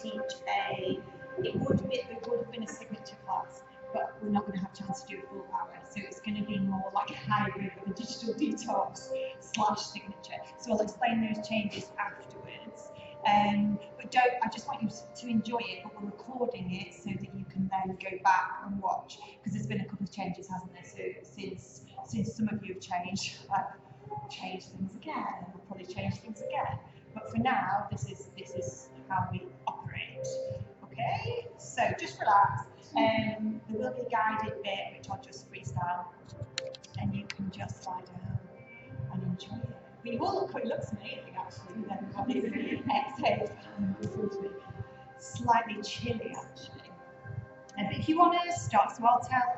teach it would have been a signature class, but we're not going to have a chance to do a full hour. So it's going to be more like a hybrid of a digital detox / signature. So I'll explain those changes afterwards. But I just want you to enjoy it, but we're recording it so that you can then go back and watch, because there's been a couple of changes, hasn't there? So since some of you have changed, I've changed things again, and we'll probably change things again. But for now, this is how we operate. Okay, so just relax. There will be a guided bit which I'll just freestyle, and you can just lie down and enjoy it. But you will look, it looks amazing actually. Then obviously exhale, slightly chilly actually. And if you want to start, so I'll tell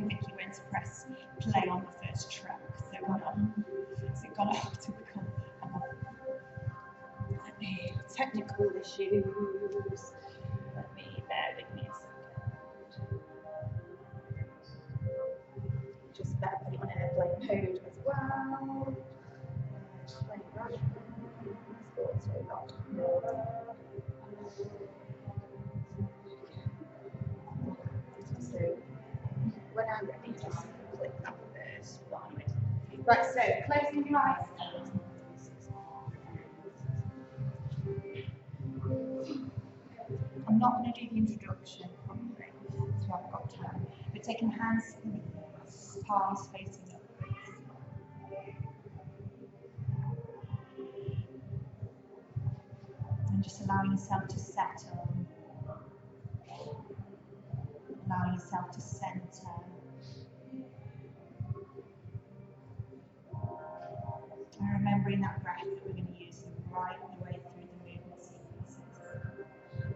Vicky when to press play on the first track. So it gone off to become technical issues. Let me bear with me a second. Just better put it on airplane mode as well. Play Russian. Sports a lot. So when I'm ready, just click that first one. Right, so closing your eyes. I'm not going to do the introduction properly, so I've got time. But taking hands, palms facing upwards. And just allowing yourself to settle. Allowing yourself to center. And remembering that breath that we're going to use right the way through the movement sequences.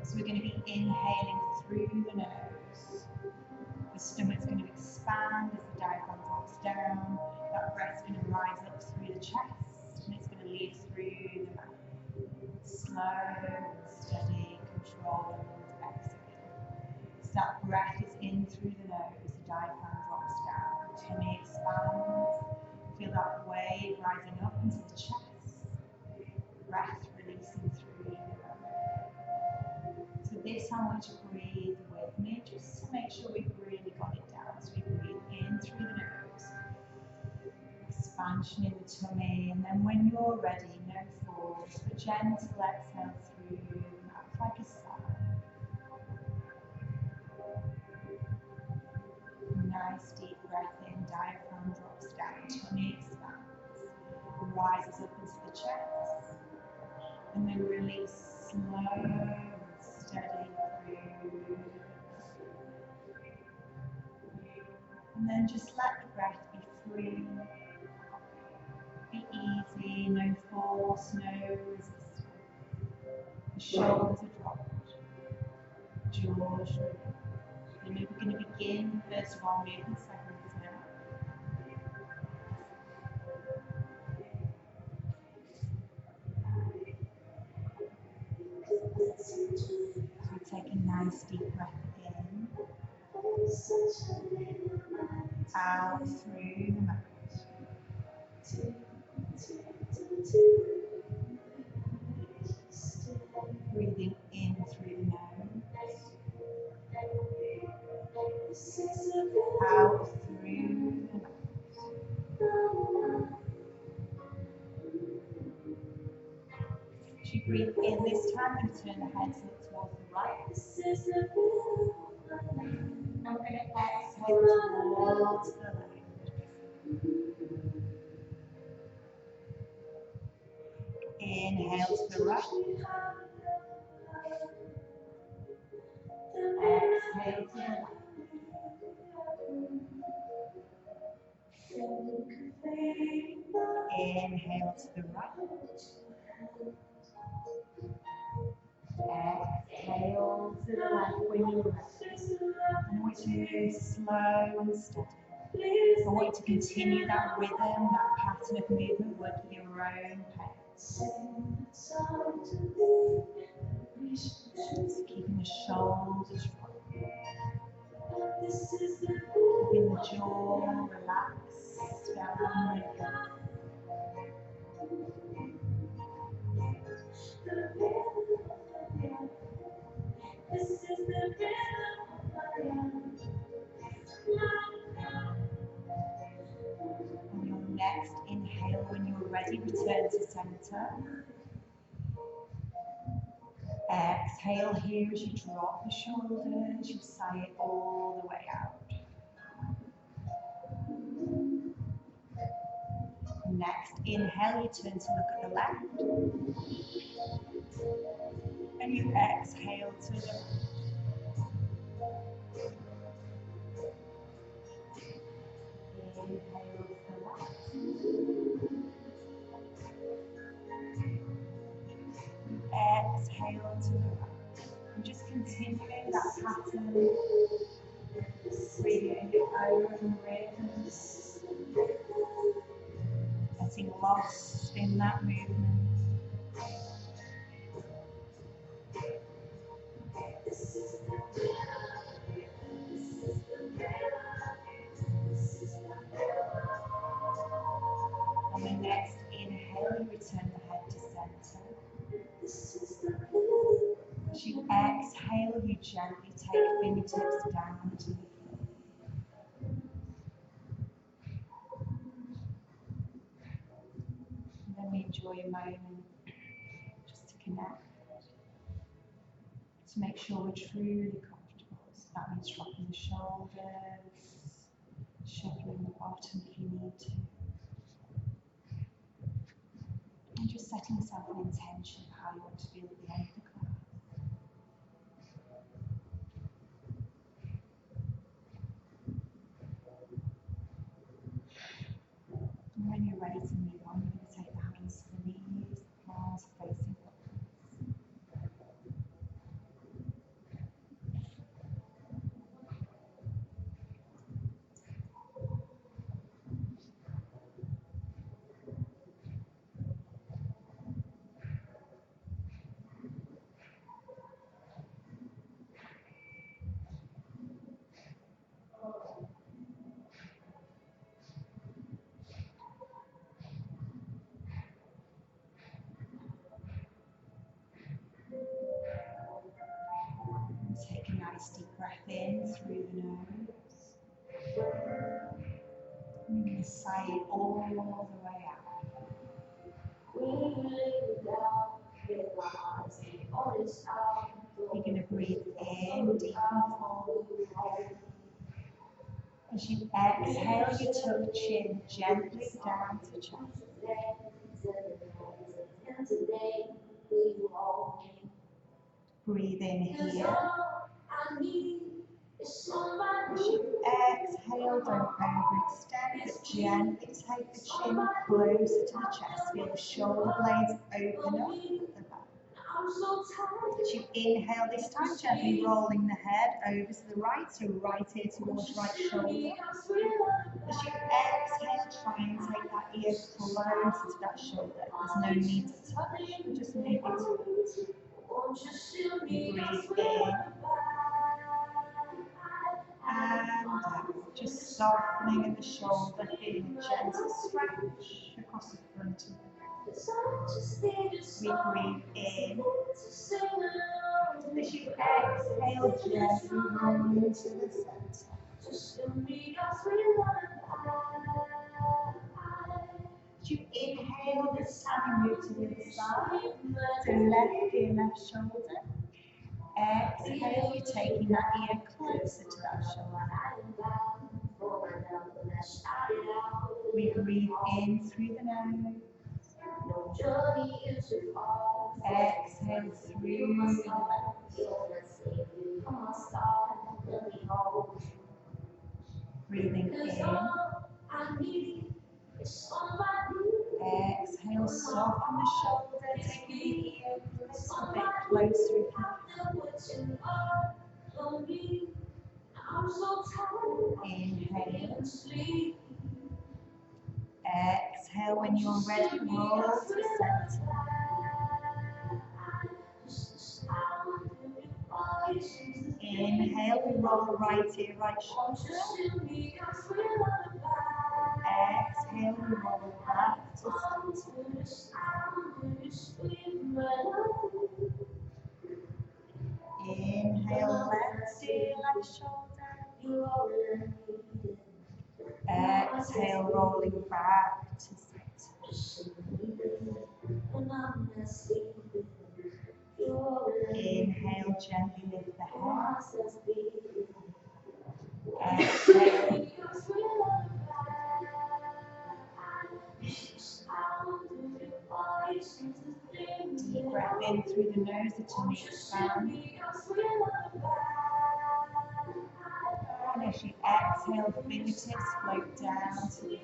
So we're going to be inhaling through the nose. The stomach's going to expand as the diaphragm drops down. That breath's going to rise up through the chest, and it's going to leave through the mouth. Slow, steady, controlled exhale. So that breath is in through the nose, the diaphragm drops down, tummy expands. Feel that wave rising up into the chest. Breath releasing through the nose. So this I want you to breathe with me, just to make sure we've really got it down. So we breathe in through the nose, expansion in the tummy, and then when you're ready, no force, but gentle exhale through the mouth like a sigh. Nice deep breath in, diaphragm drops down, tummy expands, rises up into the chest, and then release slow and steady through. And then just let the breath be free, be easy, no force, no resistance. The shoulders are dropped, jaws dropped. And we're going to begin the first of our movement segments now. So we take a nice deep breath in, out through the mouth. Breathing in through the nose, out through the mouth. As you breathe in this time, you turn the head towards the right. And we're going to exhale towards the left. Inhale to the right. Exhale to the left. Inhale to the right. Exhale to the left when you're ready. I want you to slow and steady. I want you to continue that rhythm, that pattern of movement, work at your own pace. Just keeping the shoulders dropped. Keeping the jaw relaxed down the gut. center. Exhale here as you drop the shoulders, you sigh it all the way out. Next, inhale, you turn to look at the left. And you exhale to the right. Inhale to the left. Exhale to the right. And just continuing that pattern. Breathing own rhythms. Getting lost in that movement. On the next inhale, you return the head to center. As you exhale, you gently take fingertips down to the floor. And then we enjoy a moment just to connect, to make sure we're truly comfortable. So that means dropping the shoulders, shuffling the bottom if you need to. And just setting yourself an intention of how you want to feel at the end of the class. And when you're ready to move on, you're going to take the hands to the knees, the palms facing upwards. Take a nice deep breath in through the nose. And you're going to sigh it all the way out. You're going to breathe in deep and full. As you exhale, you tuck the chin gently down to chest. Breathe in here. As you exhale, don't overextend, but gently take the chin closer to the chest. Feel the shoulder blades open up at the back. As you inhale this time, gently rolling the head over to the right, so right ear towards right shoulder. As you exhale, try and take that ear closer to that shoulder. There's no need to touch, we're just moving towards. You breathe in and out, just softening in the shoulder, feeling a gentle stretch across the front of the neck. We breathe in. As you exhale, gently roll into the center. As you inhale, this time you move to the other side. So left ear, left shoulder. Exhale, you're taking that ear closer to that shoulder. We breathe in through the nose. Exhale through the mouth. Breathing in. Exhale, soften the shoulder, take the ear a little bit closer if you can. Inhale. Exhale, when you're ready, roll to the center. Inhale, we roll right ear, right shoulder. Exhale, we roll back to center. Inhale, left ear, left shoulder. Exhale, rolling back to center. Inhale, gently lift the head. Exhale. Deep breath in through the nose, the tummy expands. And as you exhale, fingertips float down to the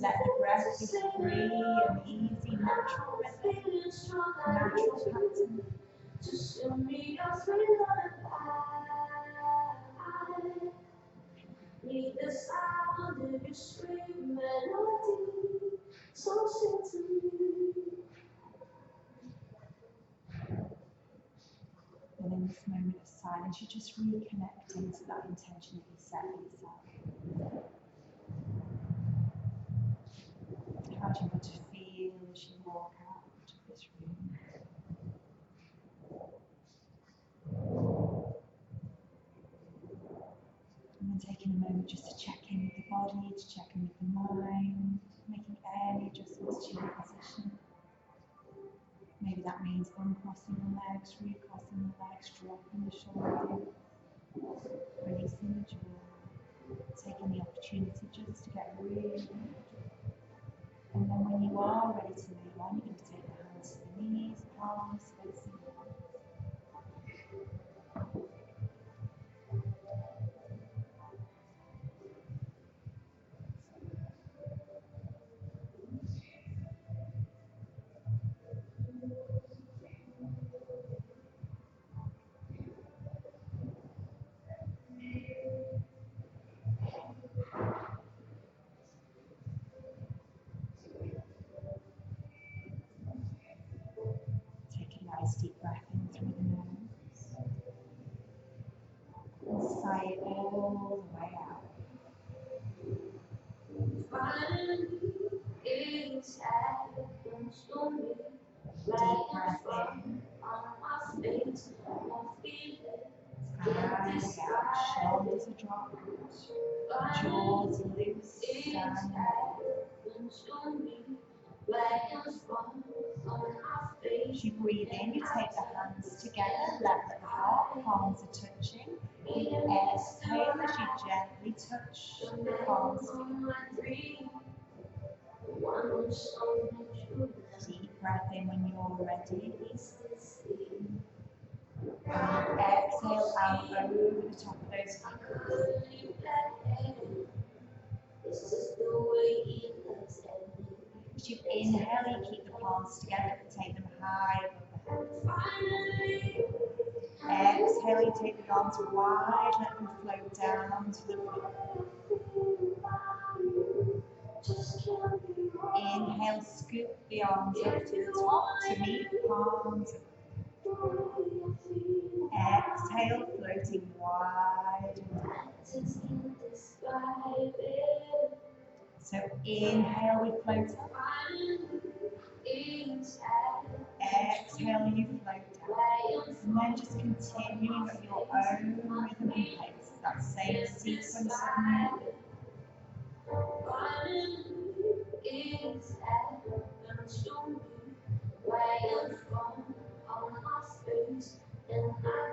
let the breath be free and easy, natural rhythm, natural pattern. Need the sound of your sweet melody, so sweet to me. And in this moment of silence, you're just reconnecting to that intention that you set for yourself. How do you want to feel as you walk out of this room? And then taking a moment just to check in with the body, to check in with the mind, making any adjustments to your position. Maybe that means uncrossing the legs, recrossing the legs, dropping the shoulder, releasing the jaw, taking the opportunity just to get really good. And then when you are ready to move on, you're going to take the hands to the knees, palms facing down. Take a nice deep breath in through the nose. And sigh it all the way out. Deep breath in. And out. Shoulders are dropped. Jaws loose. And as you breathe in, you take the hands together, left at the heart, palms are touching. You exhale as you gently touch the palms together. Deep breath in when you're ready. And exhale out over the top of those fingers. As you inhale, you keep the palms together and take them high above the head. Exhale, you take the arms wide, let them float down to the floor. Inhale, scoop the arms up to the top to meet the palms. Exhale, floating wide. So inhale, we float up. Exhale, you float down. And then just continuing at your own rhythm and pace. That same sequence of movement.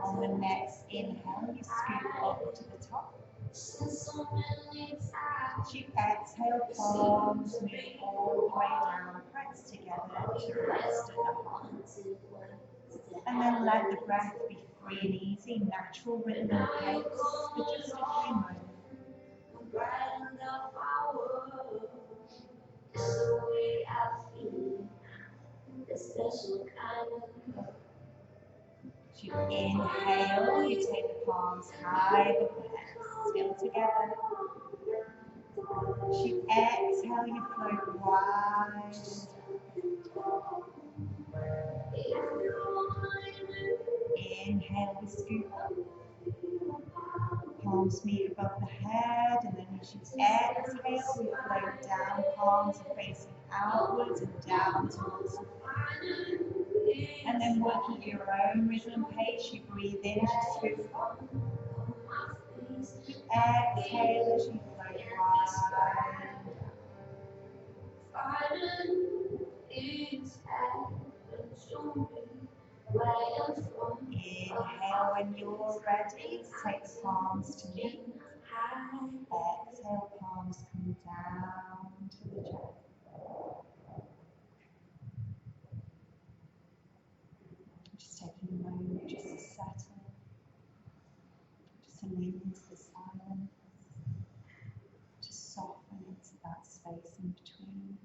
On the next inhale, you scoop up to the top. As you exhale, palms move all the way down, press together to rest at the heart. And then let the breath be free and easy, natural rhythm and pace for just a few moments. As you inhale, you take the palms high above the head, still together. As you exhale, you float wide. Inhale, we scoop up. Palms meet above the head, and then as you exhale, we float down. Palms are facing outwards and down towards the floor. And then working your own rhythm and pace, you breathe in as you scoop up. Exhale as you float wide. Inhale when you're ready, take the palms to meet. Exhale, palms come down to the chest. Just taking a moment just to settle, just to lean into the silence, to soften into that space in between.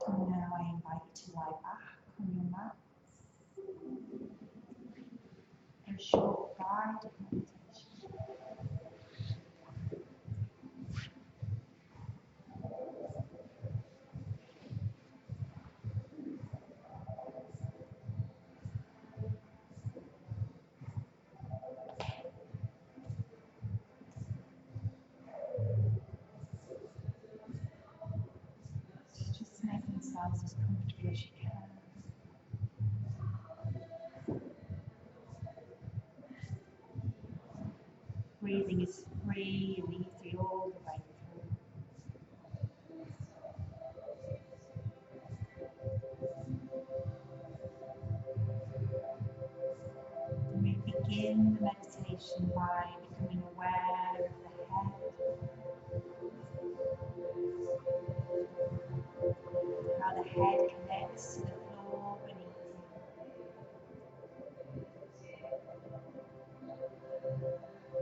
And now I invite you to lie back on your mat for a short guided meditation. Just make themselves as comfortable as you can. Breathing is free and easy all the way through. And we begin the meditation by becoming aware of the head, how the head connects to the floor beneath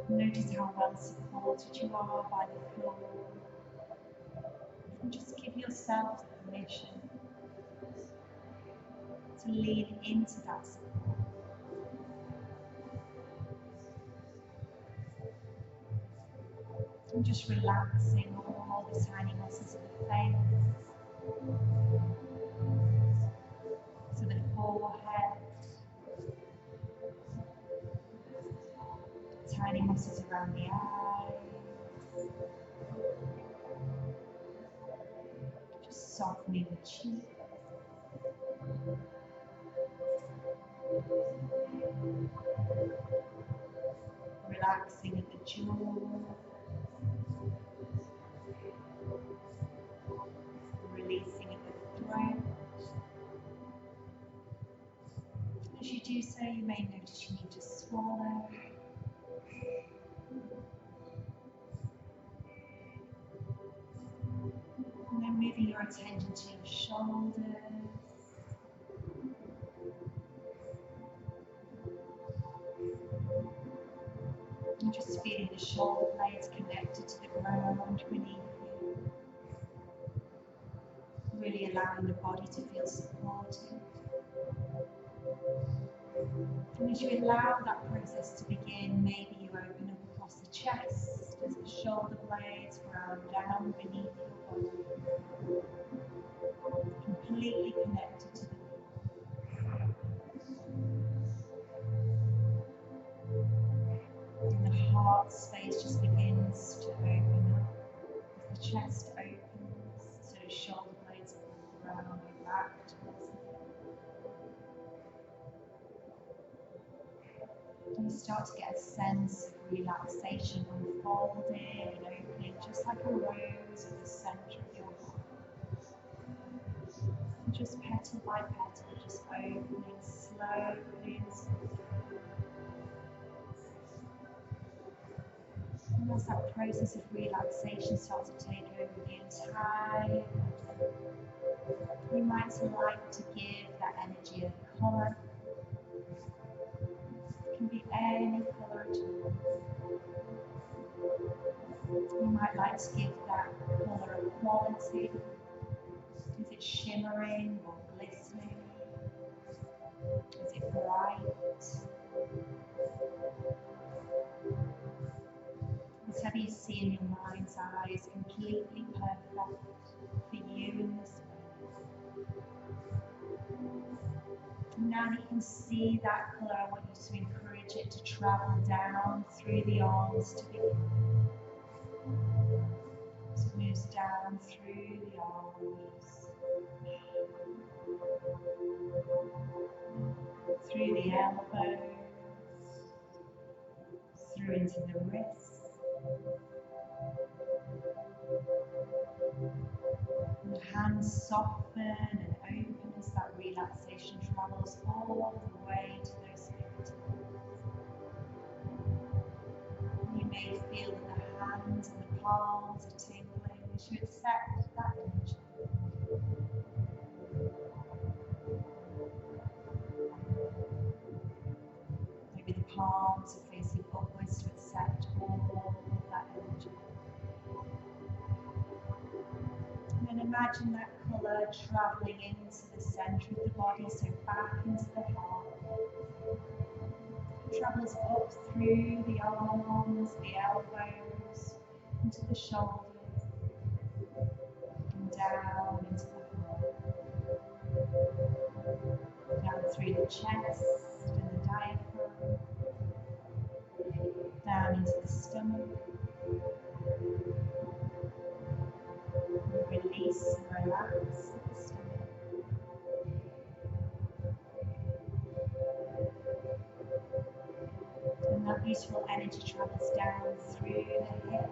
you. Notice how well supported you are by the floor. And just give yourself permission to lean into that support. And just relaxing all the tiny muscles of the face, so the forehead, tiny muscles around the eyes, just softening the cheeks, relaxing at the jaw, releasing at the throat. As you do so, you may notice you need to swallow. And then moving your attention to your shoulders. And just feeling the shoulder blades connected to the ground beneath you. Really allowing the body to feel supported. And as you allow that process to begin, maybe you open up across the chest as the shoulder blades ground down beneath your body, completely connected to the floor. And the heart space just begins to open up as the chest opens, so the shoulder blades pull around and back towards the floor. And you start to get a sense of relaxation unfolding and opening, just like a rose at the centre of your heart. And just petal by petal, just opening slowly and softly. And as that process of relaxation starts to take over the entire body, we might like to give that energy a colour. It can be any colour at all. You might like to give that colour a quality. Is it shimmering or glistening? Is it bright? Whatever you see in your mind's eye is completely perfect for you in this way. And now that you can see that colour, I want you to encourage it to travel down through the arms to begin. So it moves down through the arms, through the elbows, through into the wrists, And the hands soften and open as that relaxation travels all the way to those fingertips. You may feel that the hands and the palms are tingling as you accept that energy. Maybe the palms are facing upwards to accept all of that energy. And then imagine that colour travelling into the centre of the body, so back into the heart. Travels up through the arms, the elbows, into the shoulders, and down into the heart. Down through the chest and the diaphragm, down into the stomach. And release and relax the stomach. And that beautiful energy travels down through the hip,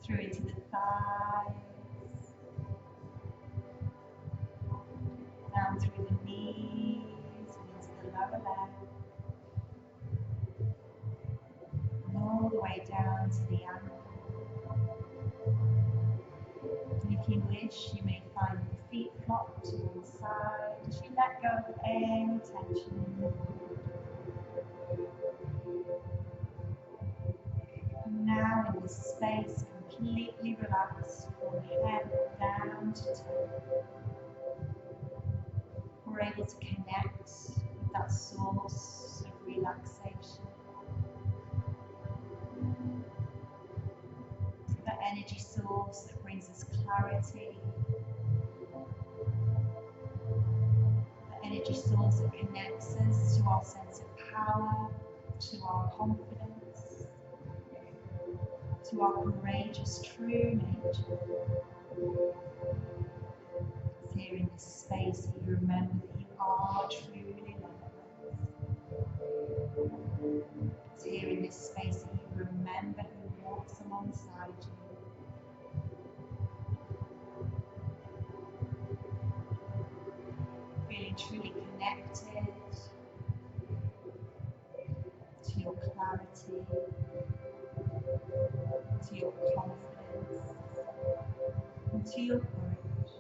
through into the thighs, down through the knees and into the lower leg, and all the way down to the ankle. And if you wish, you may find the feet flop to one side as you let go of any tension. And now in this space, completely relaxed from head down to toe. We're able to connect with that source of relaxation. That energy source that brings us clarity. That energy source that connects us to our sense of power, to our confidence, to our courageous true nature. It's here in this space that you remember that you are truly limitless. It's here in this space that you remember who walks alongside you. Feeling truly connected to your clarity, to your confidence, and to your courage.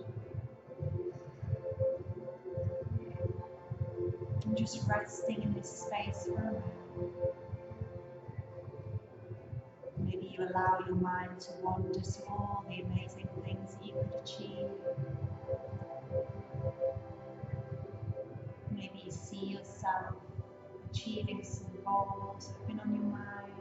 And just resting in this space for a moment. Maybe you allow your mind to wander to all the amazing things that you could achieve. Maybe you see yourself achieving some goals that have been on your mind.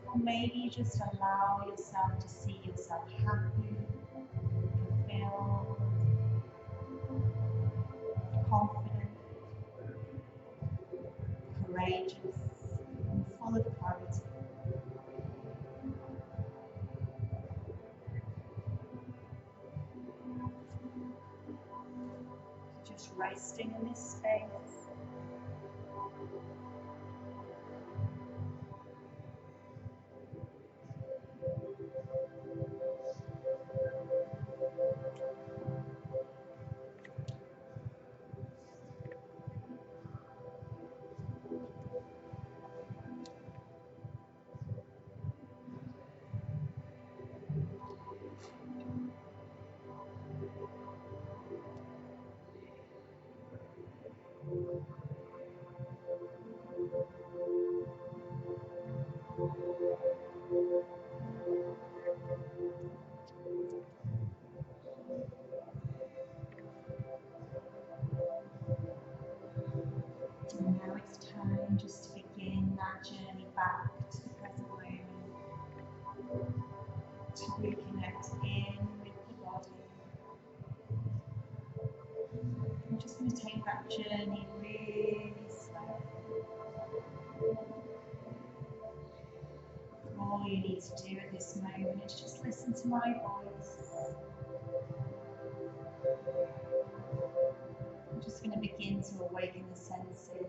Or maybe you just allow yourself to see yourself happy, fulfilled, confident, courageous, and full of clarity. Just resting in this space. And now it's time just to begin that journey back to the present moment, to reconnect in with the body. I'm just going to take that journey really slow. All you need to do at this moment is just listen to my voice. I'm just going to begin to awaken the senses.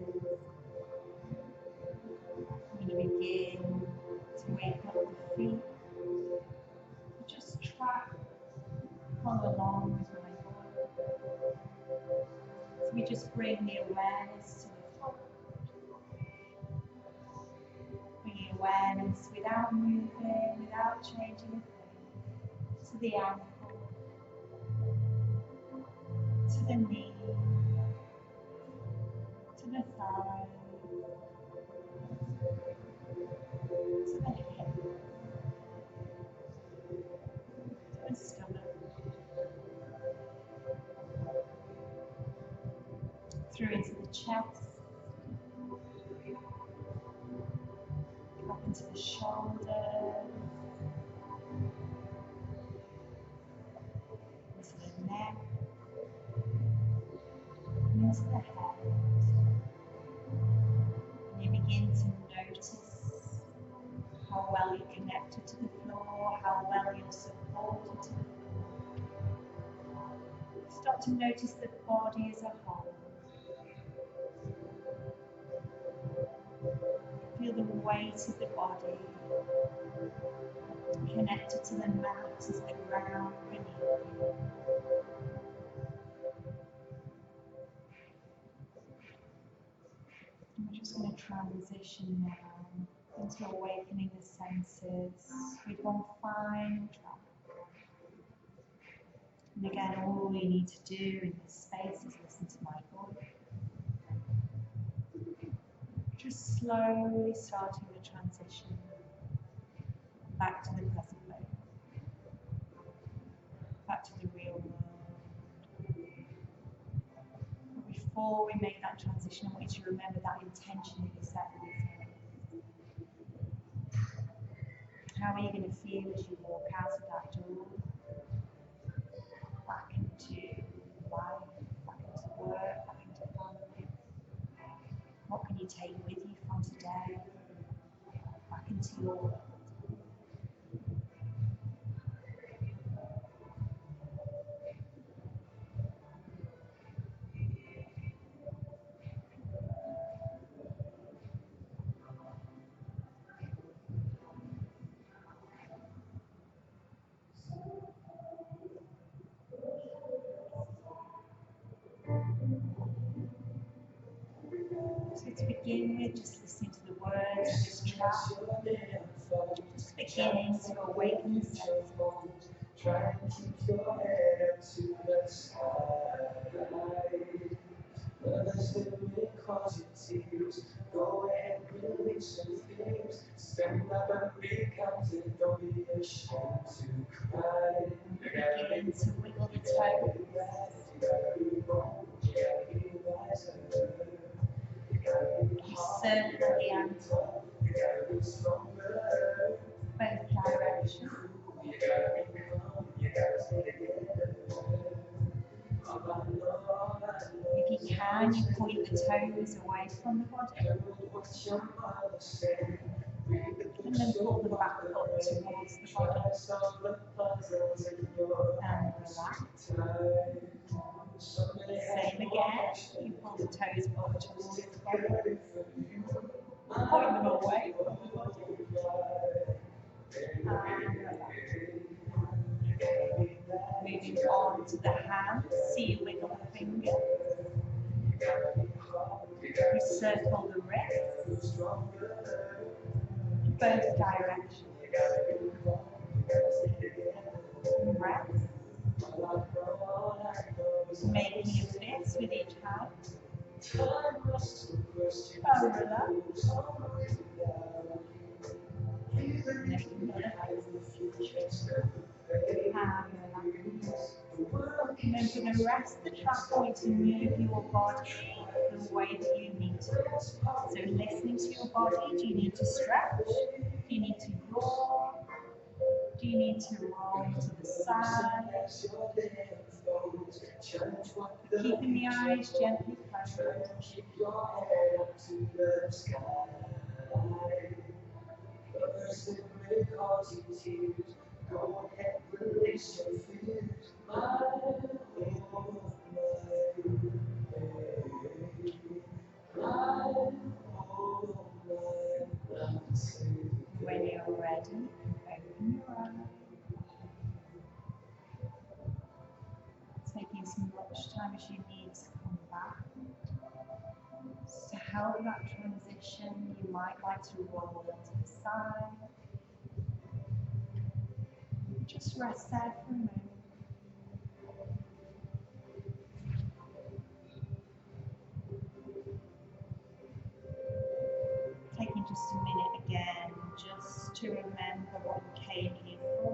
just bring the awareness to the foot. Bring the awareness without moving, without changing a thing, to the ankle, to the knee, to the thigh, to the hip, to the stomach, through into the chest, up into the shoulders, into the neck, and into the head. And you begin to notice how well you're connected to the floor, how well you're supported to the floor. Start to notice the body as a whole. Feel the weight of the body connected to the mat as the ground beneath you. And we're just going to transition now into awakening the senses with one final try. And again, all you need to do in this space is listen to my voice. Just slowly starting the transition back to the present moment, back to the real world. But before we make that transition, I want you to remember that intention that you set with yourself. How are you going to feel as you walk out of that door? Back into life, back into work, back into family. What can you take with you from today? Back into your world. So to begin with, just listening to the words of this track, just beginning to awaken the senses. Try and keep your head up to the sky. Others that may cause you tears. Go ahead, release your fears. Stand up and be counted. Don't be ashamed to cry. Begin to wiggle the toes. Circle the ankle, both directions. If you can, you point the toes away from the body. And then pull them back up towards the body. And relax. Same again. You pull the toes up towards the body. Point them away from the body. And relax. Moving on to the hands. See you wiggle the fingers. You circle the wrists. Both directions. Rest. Making a fist with each hand. And relax. And then for the rest of the track, I want to move your body the way that you need to. So listening to your body, do you need to stretch? Do you need to yawn? Do you need to roll to the side? Keeping the eyes gently closed. Keep your head up to the sky. Others that may cause you tears. Go ahead, release your fears. When you're ready, open your eyes. Taking as much time as you need to come back. help that transition, you might like to roll to the side. Just rest there for a moment. Taking just a minute again, just to remember what you came here for.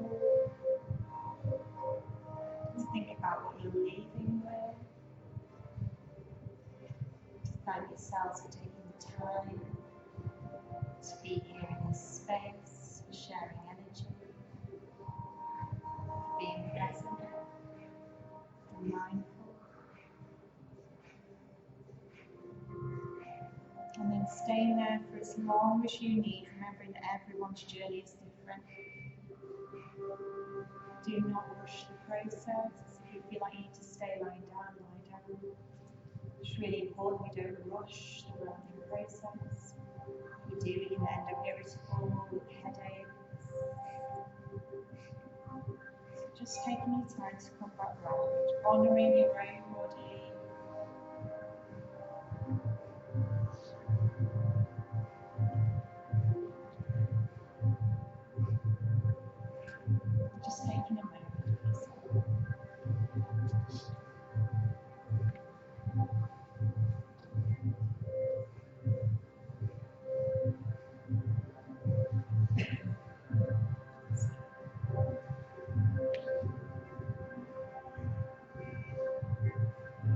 To think about what you're leaving with. To thank yourselves for taking the time to be here in this space, for sharing energy, for being present and mindful. And then staying there for as long as you need, remembering that everyone's journey is different. Do not rush the process. If you feel like you need to stay lying down, lie down. It's really important we don't rush the grounding process. If we do, we can end up irritable with headaches. So just taking your time to come back round, honouring your own